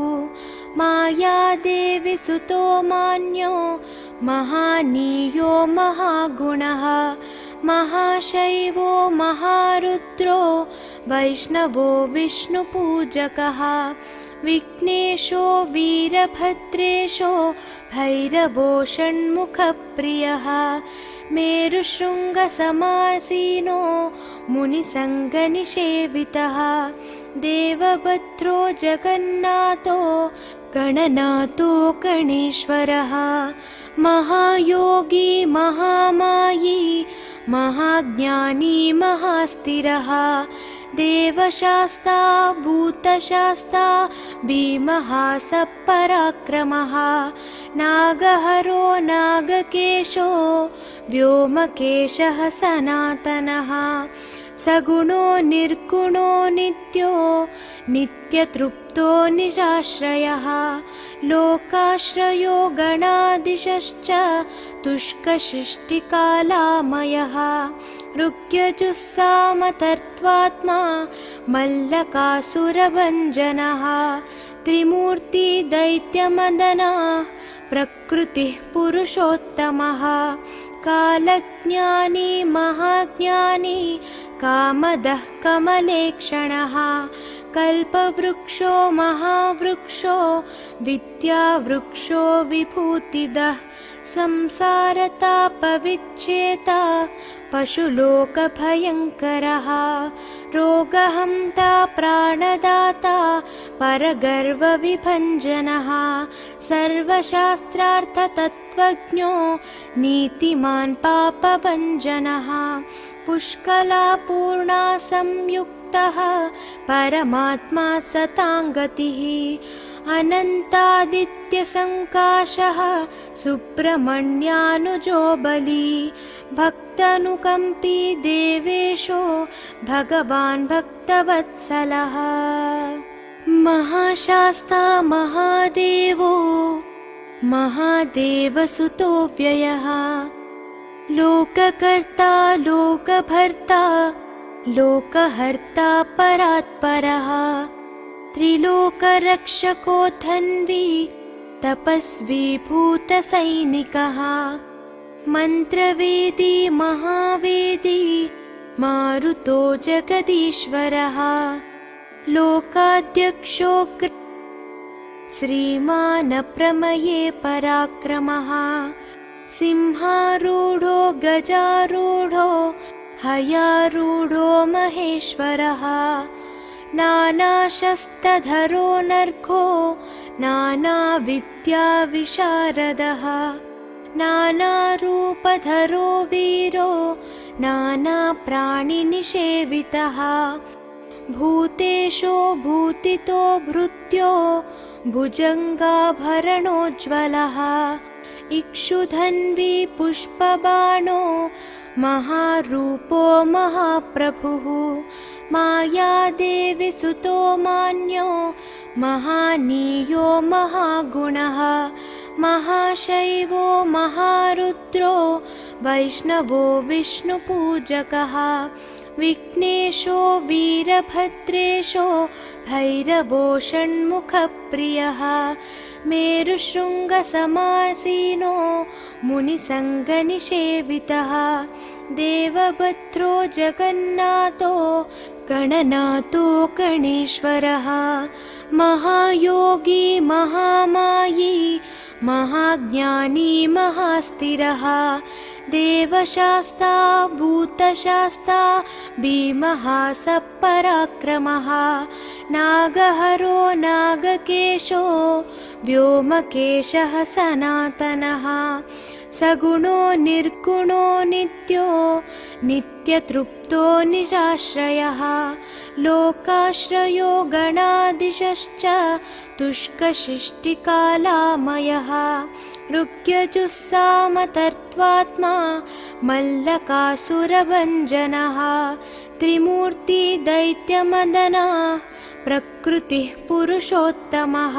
मायादेवी सुतो मान्यो महानीयो महागुणः महाशैवो महारुद्रो वैष्णवो विष्णुपूजकः विघ्नेशो वीरभद्रेशो भैरवो षण्मुखप्रियः मेरुशृङ्गसमासीनो मुनिसङ्गनिषेवितः देवभद्रो जगन्नाथो गणनाथो गणेश्वरः महायोगी महामायी महाज्ञानी महास्थिरः देवशास्ता भूतशास्ता भीमः सपराक्रमः नागहरो नागकेशो व्योमकेशः सनातनः सगुणो निर्गुणो नित्यो नित्यतृप्तो निराश्रयः लोकाश्रयो गणाधीशश्च तुष्कसृष्टिकालामयः ऋग्यजुस्सामतर्त्वात्मा मल्लकासुरभञ्जनः त्रिमूर्ति दैत्यमदनः प्रकृतिः पुरुषोत्तमः कालज्ञानी महाज्ञानी कामदः कमलेक्षणः कल्पवृक्षो महावृक्षो विद्यावृक्षो विभूतिदः संसारतापविच्छेता पशुलोकभयङ्करः रोगहन्ता प्राणदाता परगर्वविभञ्जनः सर्वशास्त्रार्थतत्त्वज्ञो नीतिमान् पापभञ्जनः पुष्कलापूर्णा संयुक्तः परमात्मा सताङ्गतिः अनन्तादित्यसङ्काशः सुब्रह्मण्यानुजो बली भक्तानुकम्पी देवेशो भगवान् भक्तवत्सलः महाशास्ता महादेवो महादेवसुतो व्ययः लोककर्ता लोकभर्ता लोकहर्ता परात्परः त्रिलोकरक्षको धन्वी तपस्वी भूतसैनिकः मन्त्रवेदी महावेदी मारुतो जगदीश्वरः लोकाध्यक्षो श्रीमान् प्रमये पराक्रमः सिंहारूढो गजारूढो हयारूढो महेश्वरः नानाशस्त्रधरो नर्घो नानाविद्याविशारदः नानारूपधरो वीरो नानाप्राणिनिषेवितः भूतेशो भूतितो भृत्यो भुजङ्गाभरणोज्ज्वलः इक्षुधन्वी पुष्पबाणो महारूपो महाप्रभुः मायादेवी सुतो मान्यो महानीयो महागुणः महाशैवो महारुद्रो वैष्णवो विष्णुपूजकः विघ्नेशो वीरभद्रेशो भैरवो षण्मुखप्रियः मेरुशृङ्गसमासीनो मुनिसङ्गनिषेवितः देवभद्रो जगन्नाथो गणनाथो गणेश्वरः महायोगी महामायी महाज्ञानी महास्थिरः देवशास्ता भूतशास्ता भीमः सपराक्रमः नागहरो नागकेशो व्योमकेशः सनातनः सगुणो निर्गुणो नित्यो नित्यतृप्तो निराश्रयः लोकाश्रयो गणाधीशश्च तुष्कशिष्टिकालामयः ऋग्यजुस्सामतर्त्वात्मा मल्लकासुरभञ्जनः त्रिमूर्ति दैत्यमदनः प्रकृतिः पुरुषोत्तमः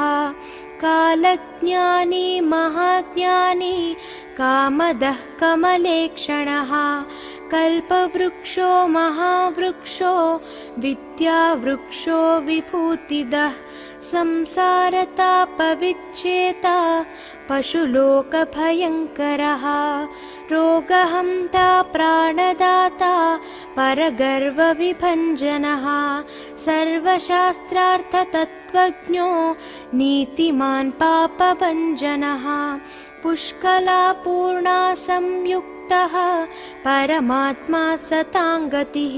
कालज्ञानी महाज्ञानी कामदः कमलेक्षणः कल्पवृक्षो महावृक्षो विद्यावृक्षो विभूतिदः संसारतापविच्छेता पशुलोकभयङ्करः रोगहन्ता प्राणदाता परगर्वविभञ्जनः सर्वशास्त्रार्थतत्त्वज्ञो नीतिमान् पापभञ्जनः पुष्कलापूर्णा संयुक्तः परमात्मा सताङ्गतिः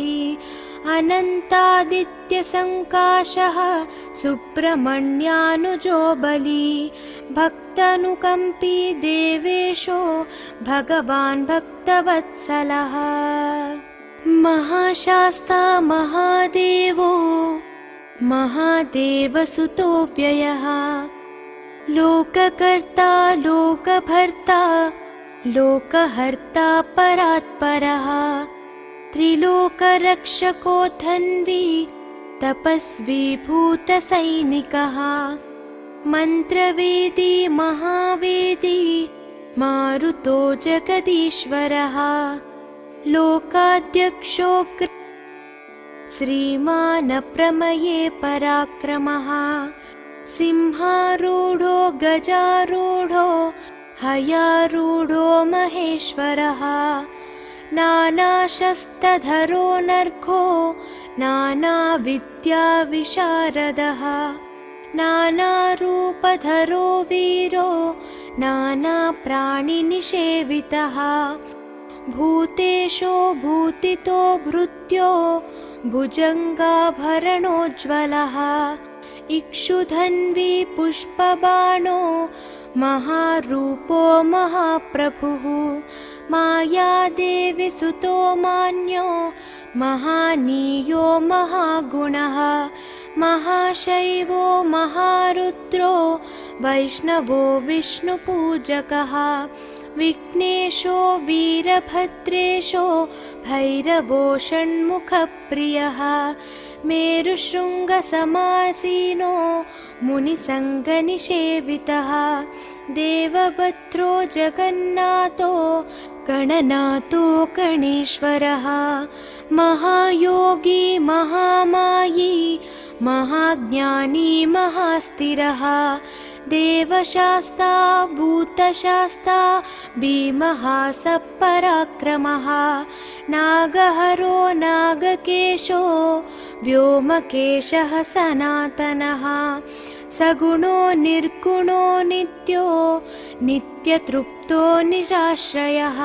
अनन्तादित्यसङ्काशः सुब्रह्मण्यानुजो बली भक्तानुकम्पी देवेशो भगवान् भक्तवत्सलः महाशास्ता महादेवो महादेवसुतो व्ययः लोककर्ता लोकभर्ता लोकहर्ता परात्परः त्रिलोकरक्षको धन्वी तपस्वी भूतसैनिकः मन्त्रवेदी महावेदी मारुतो जगदीश्वरः लोकाध्यक्षो श्रीमान् प्रमये पराक्रमः सिंहारूढो गजारूढो हयारूढो महेश्वरः नानाशस्त्रधरो नर्घो नानाविद्याविशारदः नानारूपधरो वीरो नानाप्राणिनिषेवितः भूतेशो भूतितो भृत्यो भुजङ्गाभरणोज्ज्वलः इक्षुधन्वी पुष्पबाणो महारूपो महाप्रभुः मायादेवी सुतो मान्यो महानीयो महागुणः महाशैवो महारुद्रो वैष्णवो विष्णुपूजकः विघ्नेशो वीरभद्रेशो भैरवो षण्मुखप्रियः मेरुशृङ्गसमासीनो मुनिसङ्गनिषेवितः देवभद्रो जगन्नाथो गणनाथो गणेश्वरः महायोगी महामायी महाज्ञानी महास्थिरः देवशास्ता भूतशास्ता भीमः सपराक्रमः नागहरो नागकेशो व्योमकेशः सनातनः सगुणो निर्गुणो नित्यो नित्यतृप्तो निराश्रयः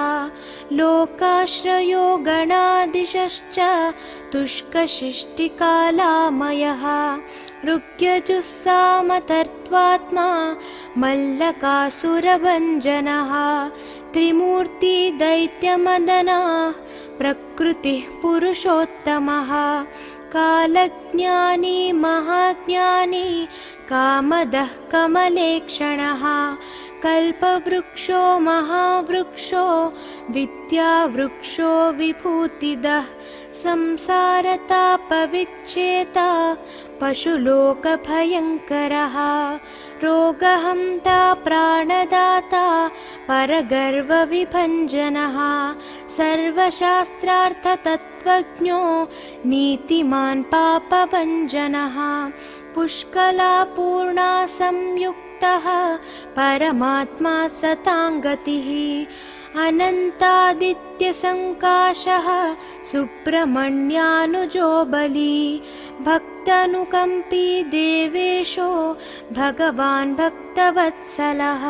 लोकाश्रयो गणाधीशश्च तुष्कशिष्टिकालामयः ऋग्यजुस्सामतर्त्वात्मा मल्लकासुरभञ्जनः त्रिमूर्ति दैत्यमदनः प्रकृतिः पुरुषोत्तमः कालज्ञानी महाज्ञानी कामदः कमलेक्षणः कल्पवृक्षो महावृक्षो विद्यावृक्षो विभूतिदः संसारतापविच्छेता पशुलोकभयङ्करः रोगहन्ता प्राणदाता परगर्वविभञ्जनः सर्वशास्त्रार्थतत्त्वज्ञो नीतिमान् पापभञ्जनः पुष्कलापूर्णा संयुक्तः परमात्मा सताङ्गतिः अनन्तादित्यसङ्काशः सुब्रह्मण्यानुजो बली भक्तानुकम्पी देवेशो भगवान् भक्तवत्सलः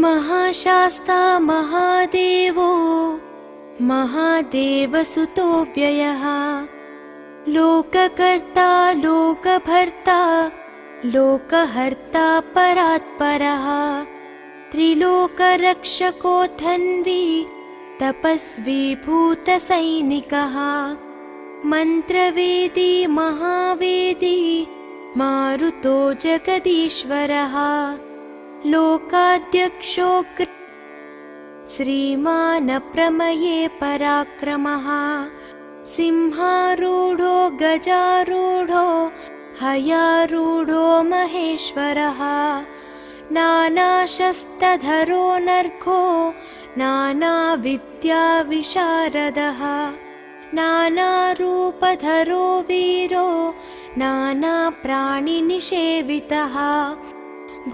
महाशास्ता महादेवो महादेवसुतो व्ययः लोककर्ता लोकभर्ता लोकहर्ता परात्परः त्रिलोकरक्षको धन्वी तपस्वी भूतसैनिकः मन्त्रवेदी महावेदी मारुतो जगदीश्वरः लोकाध्यक्षो श्रीमानप्रमये पराक्रमः सिंहारूढो गजारूढो हयारूढो महेश्वरः नानाशस्त्रधरो नर्घो नानाविद्याविशारदः नानारूपधरो वीरो नानाप्राणिनिषेवितः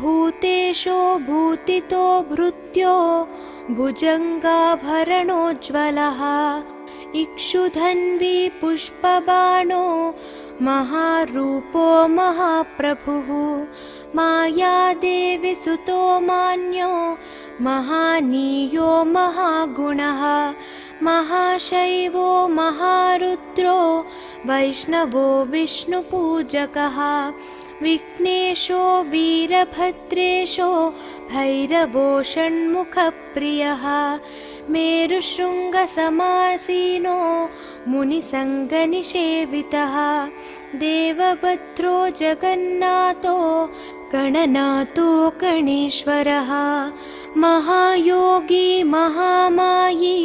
भूतेशो भूतितो भृत्यो भुजङ्गाभरणोज्ज्वलः इक्षुधन्वी पुष्पबाणो महारूपो महाप्रभुः मायादेवी सुतो मान्यो महानीयो महागुणः महाशैवो महारुद्रो वैष्णवो विष्णुपूजकः विघ्नेशो वीरभद्रेशो भैरवो षण्मुखप्रियः मेरुशृङ्गसमासीनो मुनिसङ्गनिषेवितः देवभद्रो जगन्नाथो गणनाथो गणेश्वरः महायोगी महामायी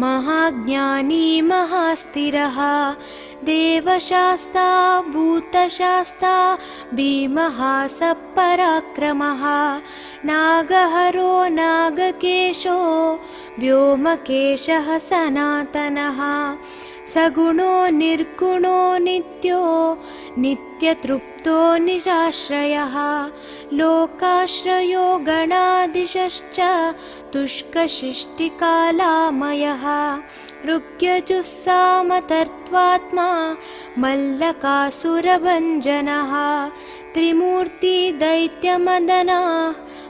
महाज्ञानी महास्थिरः देवशास्ता भूतशास्ता भीमः सपराक्रमः नागहरो नागकेशो व्योमकेशः सनातनः सगुणो निर्गुणो नित्यो नित्यतृप्तो निराश्रयः लोकाश्रयो गणाधीशश्च तुष्कशिष्टिकालामयः ऋग्यजुस्सामतर्त्वात्मा मल्लकासुरभञ्जनः त्रिमूर्ति दैत्यमदनः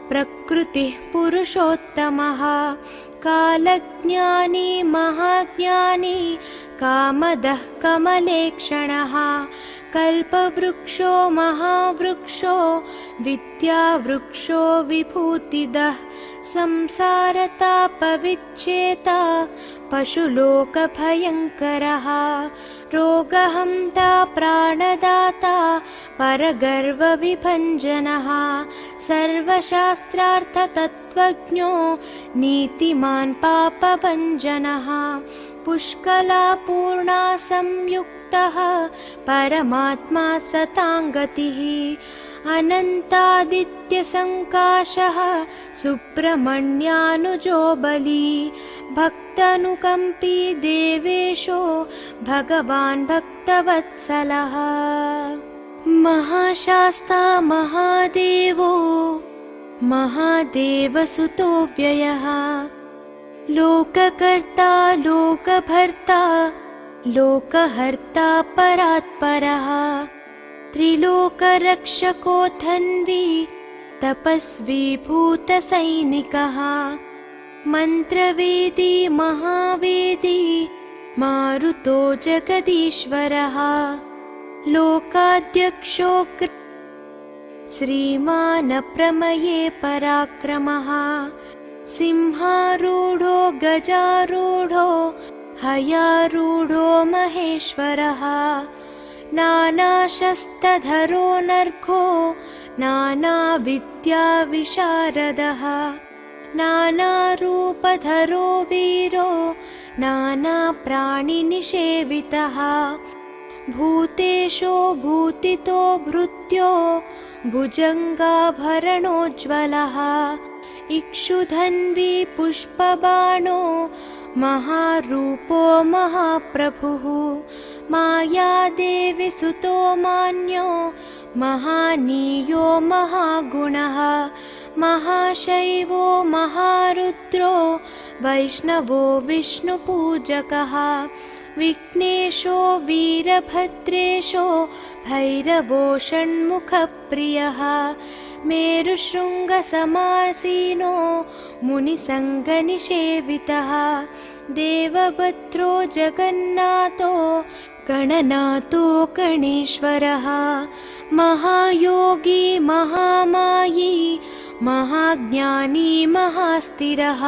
प्रकृतिः पुरुषोत्तमः कालज्ञानी महाज्ञानी कामदः कमलेक्षणः कल्पवृक्षो महावृक्षो विद्यावृक्षो विभूतिदः संसारतापविच्छेता पशुलोकभयङ्करः रोगहन्ता प्राणदाता परगर्वविभञ्जनः सर्वशास्त्रार्थतत्त्वज्ञो नीतिमान् पापभञ्जनः पुष्कलापूर्णा संयुक्तः परमात्मा सताङ्गतिः अनन्तादित्यसङ्काशः सुब्रह्मण्यानुजो बली भक्तानुकम्पी देवेशो भगवान् भक्तवत्सलः महाशास्ता महादेवो महादेवसुतो व्ययः लोककर्ता लोकभर्ता लोकहर्ता परात्परः त्रिलोकरक्षको धन्वी तपस्वी भूतसैनिकः मन्त्रवेदी महावेदी मारुतो जगदीश्वरः लोकाध्यक्षो श्रीमानप्रमये पराक्रमः सिंहारूढो गजारूढो हयारूढो महेश्वरः नानाशस्त्रधरो नर्घो नानाविद्याविशारदः नानारूपधरो वीरो नानाप्राणिनिषेवितः भूतेशो भूतितो भृत्यो भुजङ्गाभरणोज्ज्वलः इक्षुधन्वी पुष्पबाणो महारूपो महाप्रभुः मायादेवी सुतो मान्यो महानीयो महागुणः महाशैवो महारुद्रो वैष्णवो विष्णुपूजकः विघ्नेशो वीरभद्रेशो भैरवो षण्मुखप्रियः मेरुशृङ्गसमासीनो मुनिसङ्गनिषेवितः देवभद्रो जगन्नाथो गणनाथो गणेश्वरः महायोगी महामायी महाज्ञानी महास्थिरः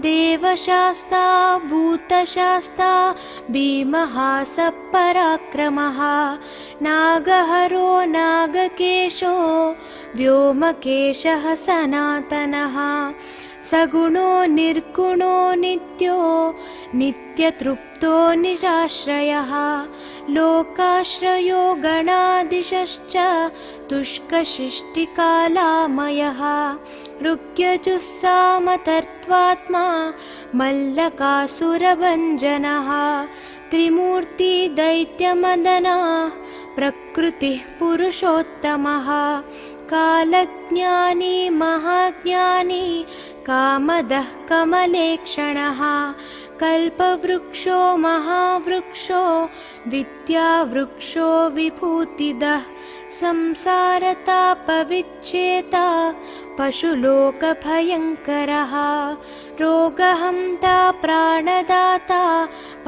देवशास्ता भूतशास्ता भीमः सपराक्रमः नागहरो नागकेशो व्योमकेशः सनातनः सगुणो निर्गुणो नित्यो नित्यतृप्तो निराश्रयः लोकाश्रयो गणाधीशश्च तुष्कशिष्टिकालामयः ऋग्यजुस्सामतर्त्वात्मा मल्लकासुरभञ्जनः त्रिमूर्ति दैत्यमदनः प्रकृतिः पुरुषोत्तमः कालज्ञानी महाज्ञानी कामदः कमलेक्षणः कल्पवृक्षो महावृक्षो विद्यावृक्षो विभूतिदः संसारतापविच्छेता पशुलोकभयङ्करः रोगहन्ता प्राणदाता